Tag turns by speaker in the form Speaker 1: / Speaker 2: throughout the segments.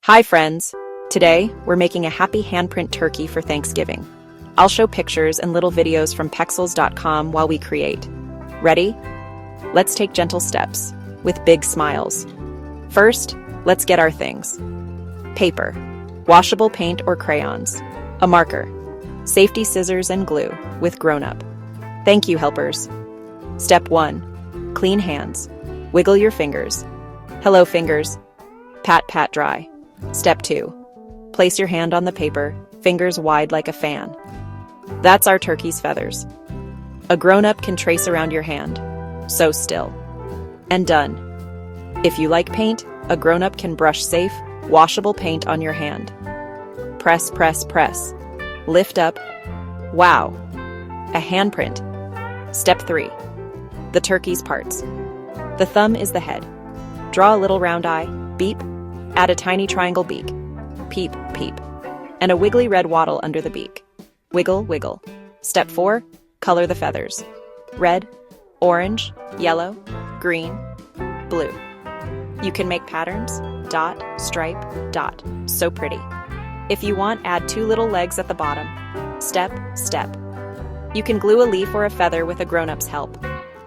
Speaker 1: Hi friends! Today, we're making a happy handprint turkey for Thanksgiving. I'll show pictures and little videos from pexels.com while we create. Ready? Let's take gentle steps, with big smiles. First, let's get our things. Paper, washable paint or crayons, a marker, safety scissors and glue, with grown-up. Thank you, helpers. Step 1. Clean hands. Wiggle your fingers. Hello, fingers. Pat, pat, dry. Step 2. Place your hand on the paper, fingers wide like a fan. That's our turkey's feathers. A grown-up can trace around your hand. So still. And done. If you like paint, a grown-up can brush safe, washable paint on your hand. Press, press, press. Lift up. Wow! A handprint. Step 3. The turkey's parts. The thumb is the head. Draw a little round eye, beep. Add a tiny triangle beak. Peep, peep. And a wiggly red wattle under the beak. Wiggle, wiggle. Step 4. Color the feathers. Red, orange, yellow, green, blue. You can make patterns. Dot, stripe, dot. So pretty. If you want, add 2 little legs at the bottom. Step, step. You can glue a leaf or a feather with a grown-up's help.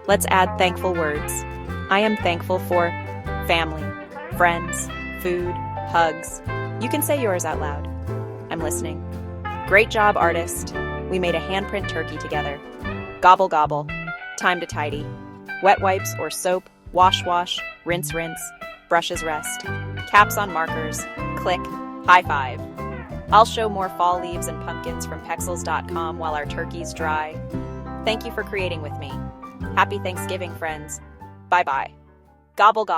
Speaker 1: Let's add thankful words. I am thankful for family, friends, food, hugs. You can say yours out loud. I'm listening. Great job, artist. We made a handprint turkey together. Gobble, gobble. Time to tidy. Wet wipes or soap. Wash, wash. Rinse, rinse. Brushes rest. Caps on markers. Click. High five. I'll show more fall leaves and pumpkins from pexels.com while our turkeys dry. Thank you for creating with me. Happy Thanksgiving, friends. Bye-bye. Gobble, gobble.